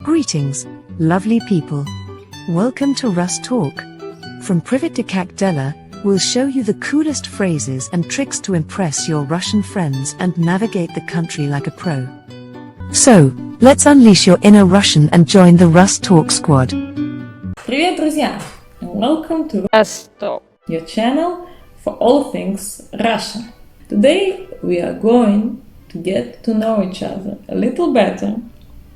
Greetings, lovely people. Welcome to Russ Talk. From privet to kakdela, we'll show you the coolest phrases and tricks to impress your Russian friends and navigate the country like a pro. So, let's unleash your inner Russian and join the Russ Talk squad. Привет, друзья! And welcome to Russ Talk, your channel for all things Russian. Today we are going to get to know each other a little better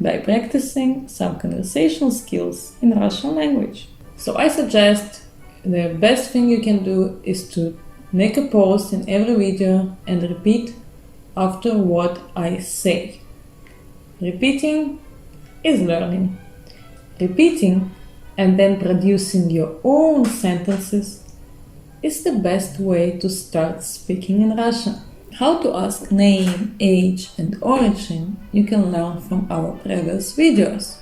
by practicing some conversational skills in Russian language. So I suggest the best thing you can do is to make a pause in every video and repeat after what I say. Repeating is learning. Repeating and then producing your own sentences is the best way to start speaking in Russian. How to ask name, age and origin you can learn from our previous videos.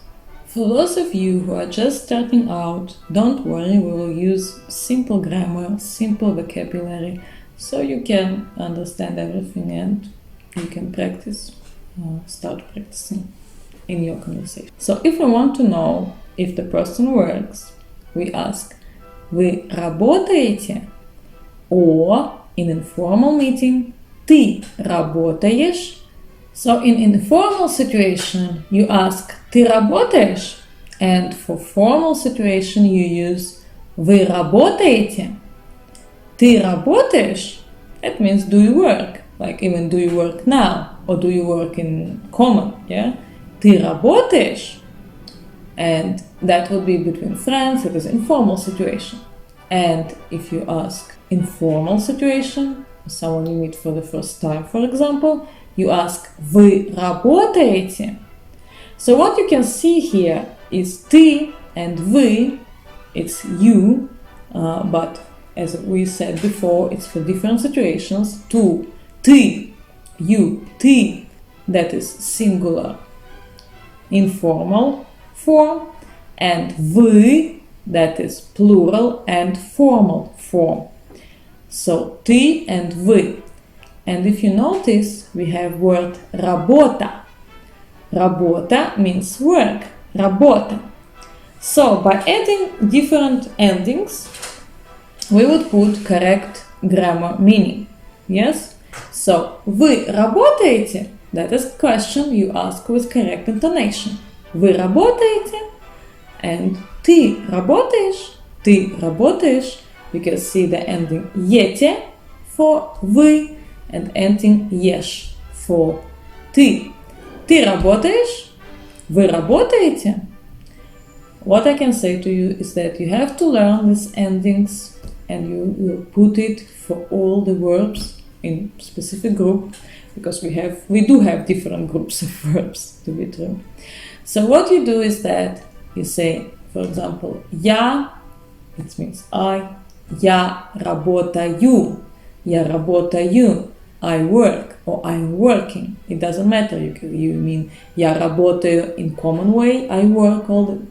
For those of you who are just starting out, don't worry, we will use simple grammar, simple vocabulary, so you can understand everything and you can start practicing in your conversation. So if we want to know if the person works, we ask «Вы работаете?» or in informal meeting «Ты работаешь?» So in informal situation you ask «Ты работаешь?» and for formal situation you use «Вы работаете?» «Ты работаешь?» That means do you work? Like even do you work now? Or do you work in common? Yeah? «Ты работаешь?» And that would be between friends, it is informal situation. And if you ask informal situation, someone you meet for the first time, for example, you ask «Вы работаете?» So what you can see here is «ты» and «вы», it's you, but as we said before, it's for different situations. «Ту», «ты», you, «ты», that is singular, informal form, and «вы», that is plural and formal form. So «ты» and «вы». And if you notice, we have word «работа». «Работа» means work, «работа». So by adding different endings, we would put correct grammar meaning. Yes? So «Вы работаете?» That is a question you ask with correct intonation. «Вы работаете?» And «Ты работаешь?» «Ты работаешь?» You can see the ending «ете» for «вы» and ending «ешь» for «ты». «Ты работаешь?» «Вы работаете?» What I can say to you is that you have to learn these endings and you will put it for all the verbs in specific group, because we do have different groups of verbs, to be true. So what you do is that you say, for example, «Я», it means I, «Я работаю», «Я работаю», I work or I'm working. It doesn't matter. You mean «Я работаю» in common way, I work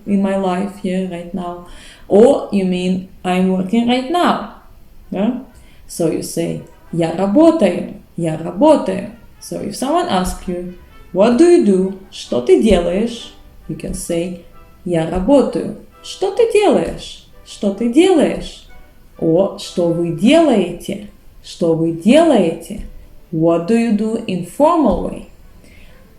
in my life here right now, or you mean I'm working right now. Yeah? So you say «Я работаю», «Я работаю». So if someone asks you «What do you do?» «Что ты делаешь?» You can say «Я работаю». «Что ты делаешь?» «Что ты делаешь?» Or «Что вы делаете?» «Что вы делаете?» What do you do in formal way?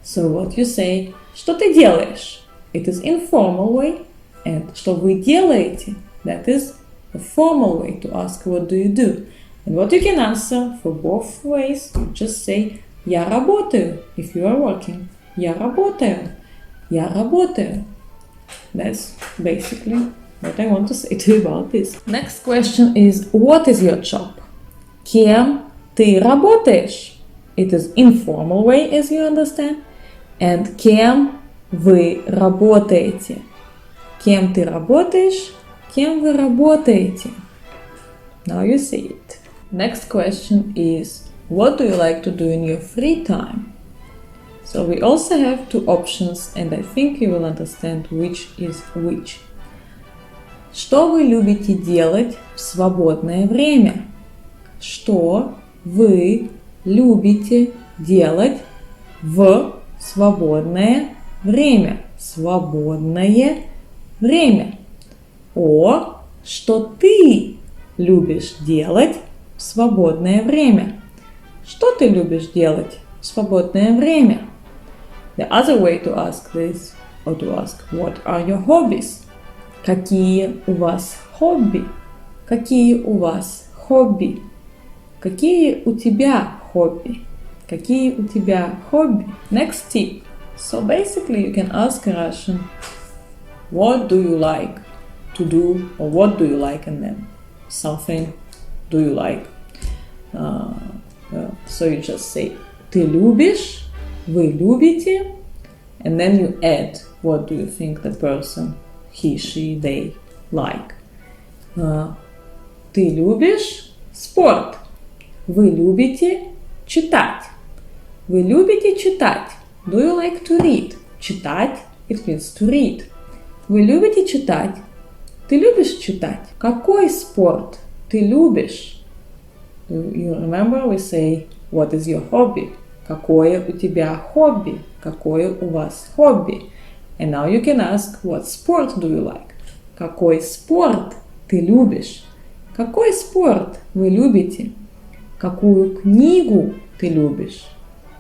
So what you say «Что ты делаешь?» It is informal way, and «Что вы делаете?» That is a formal way to ask what do you do. And what you can answer for both ways, you just say «Я работаю» if you are working. «Я работаю». «Я работаю». That's basically what I want to say to you about this. Next question is what is your job? Кем ты работаешь? It is informal way, as you understand. And кем вы работаете? Кем ты работаешь? Кем вы работаете? Now you see it. Next question is what do you like to do in your free time? So we also have two options, and I think you will understand which is which. Что вы любите делать в свободное время? Что вы любите делать в свободное время? свободное время. О, что ты любишь делать в свободное время? Что ты любишь делать в свободное время? The other way to ask this, or to ask, what are your hobbies? Какие у вас хобби? Какие у вас хобби? Какие у тебя хобби? Какие у тебя хобби? Next tip. So basically you can ask a Russian, what do you like to do, or what do you like, and then something do you like. So you just say, ты любишь, вы любите, and then you add, what do you think the person, he, she, they like. Ты любишь спорт, вы любите читать. Вы любите читать. Do you like to read? Читать, it means to read. Вы любите читать? Ты любишь читать? Какой спорт ты любишь? You remember we say, what is your hobby? Какое у тебя хобби? Какое у вас хобби? And now you can ask, what sport do you like? Какой спорт ты любишь? Какой спорт вы любите? Какую книгу ты любишь?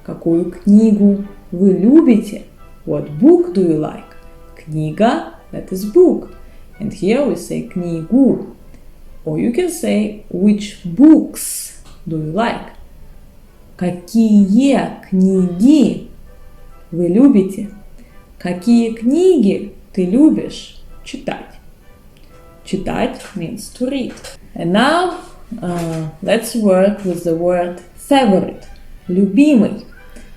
Какую книгу вы любите? What book do you like? Книга, that is book. And here we say книгу. Or you can say, which books do you like? Какие книги вы любите? Какие книги ты любишь читать? Читать means to read. And now let's work with the word favorite, любимый.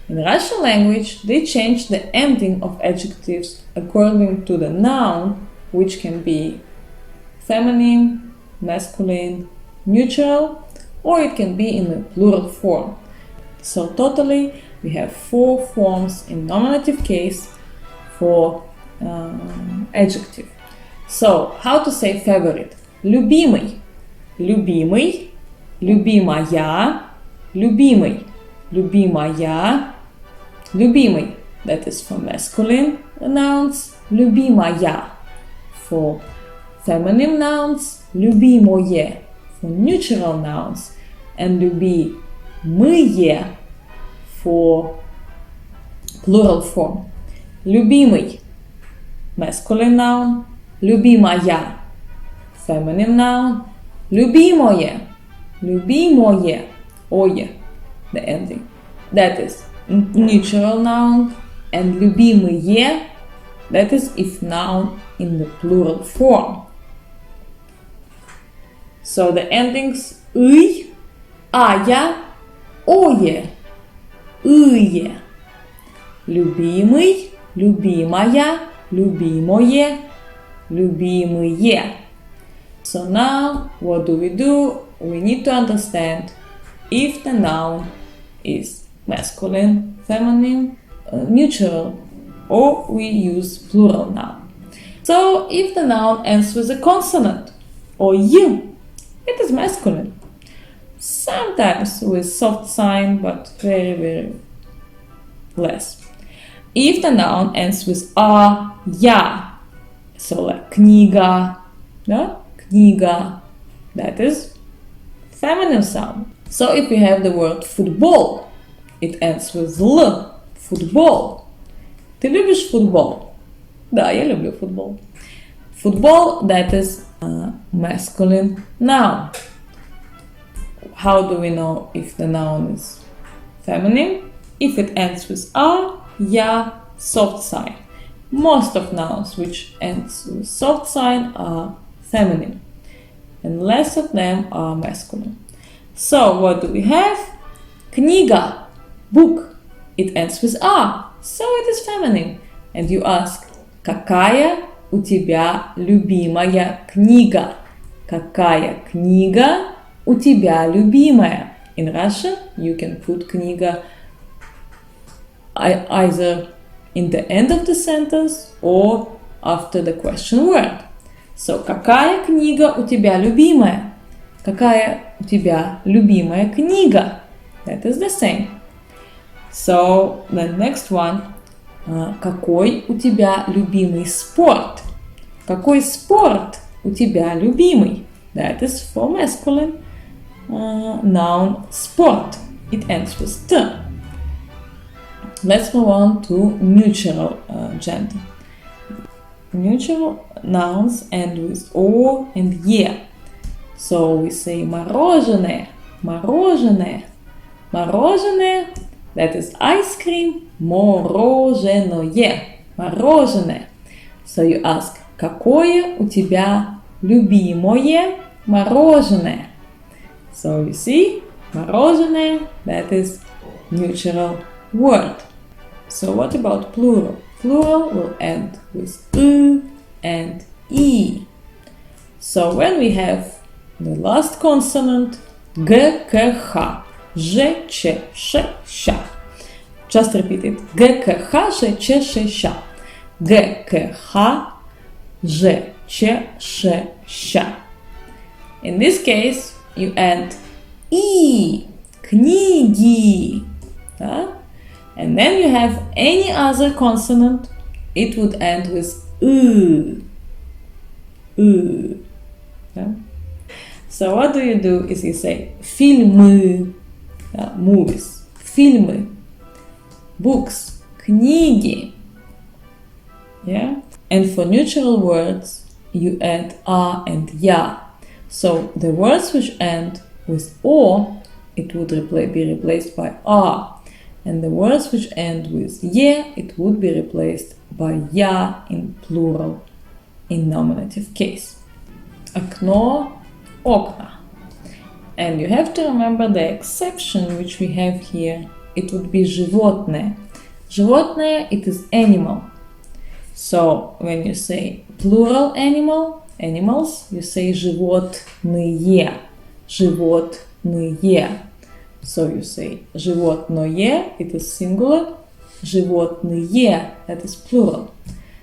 In Russian language, they change the ending of adjectives according to the noun, which can be feminine, masculine, neutral, or it can be in a plural form. So totally, we have 4 forms in nominative case for adjective. So, how to say favorite? Любимый, любимый, любимая, любимый, любимая, любимый. That is for masculine nouns. Любимая for feminine nouns. Любимое for neutral nouns. And любимые for plural form. Любимый masculine noun. Любимая feminine noun. Любимое, любимое, ое, the ending. That is neutral noun. And любимые, that is if noun in the plural form. So the endings ый, ая, ое, ые. Любимый, любимая, любимое, любимые. So now, what do? We need to understand if the noun is masculine, feminine, neutral, or we use plural noun. So if the noun ends with a consonant or you, it is masculine. Sometimes with soft sign, but very, very less. If the noun ends with a, я, so like книга, yeah? Книга, that is feminine sound. So if we have the word football, it ends with l, football. Ты любишь футбол? Да, я люблю футбол. Football, that is a masculine noun. How do we know if the noun is feminine? If it ends with a, я, soft sign. Most of nouns which ends with soft sign are feminine, and less of them are masculine. So what do we have? Книга, book. It ends with a, so it is feminine. And you ask, какая у тебя любимая книга? Какая книга у тебя любимая? In Russian, you can put книга either in the end of the sentence or after the question word. So, какая книга у тебя любимая? Какая у тебя любимая книга? That is the same. So, the next one. какой у тебя любимый спорт? Какой спорт у тебя любимый? That is for masculine noun sport. It ends with t. Let's move on to neutral gender. Neutral nouns end with o and е. So we say мороженое, мороженое, мороженое. That is ice cream. Мороженое, мороженое. So you ask, какое у тебя любимое мороженое? So you see, мороженое, that is neutral word. So what about plural? Plural will end with u and e. So when we have the last consonant, g, k, h, j, ch, sh, sh. Just repeat it. G, k, h, j, ch, sh, sh. G, k, h, j, ch, sh, sh. In this case, you end e, книги. And then you have any other consonant, it would end with u. Yeah? So what do is you say фильмы, movies, фильмы, books, книги. Yeah? And for neutral words, you add a and ya. So the words which end with o, it would be replaced by a. And the words which end with ye, it would be replaced by ya in plural, in nominative case. Окно, окна. And you have to remember the exception which we have here. It would be животное. Животное, it is animal. So when you say plural animals, you say животные. Животные. So you say животное, it is singular. Животные, that is plural.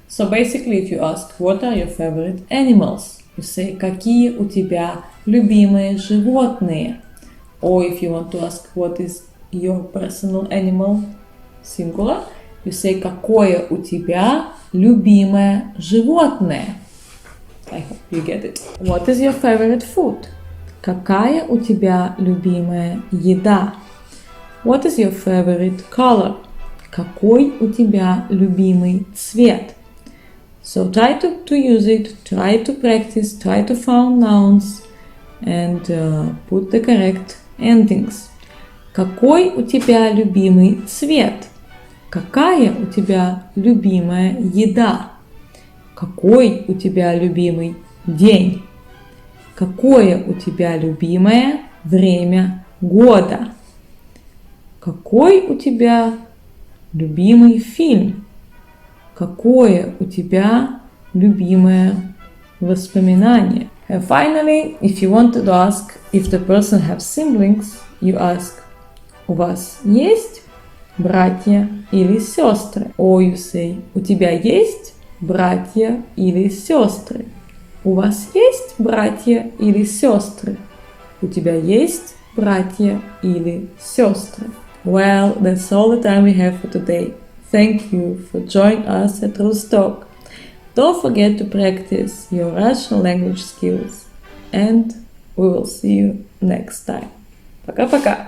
So basically, if you ask, what are your favorite animals? You say, какие у тебя любимые животные? Or if you want to ask, what is your personal animal? Singular. You say, какое у тебя любимое животное? I hope you get it. What is your favorite food? Какая у тебя любимая еда? What is your favorite color? Какой у тебя любимый цвет? So try to use it, try to practice, try to find nouns and put the correct endings. Какой у тебя любимый цвет? Какая у тебя любимая еда? Какой у тебя любимый день? Какое у тебя любимое время года? Какой у тебя любимый фильм? Какое у тебя любимое воспоминание? And finally, if you want to ask if the person has siblings, you ask, у вас есть братья или сестры? Or you say, у тебя есть братья или сестры? У вас есть братья или сестры? У тебя есть братья или сестры? Well, that's all the time we have for today. Thank you for joining us at Russo Talk. Don't forget to practice your Russian language skills. And we will see you next time. Пока-пока!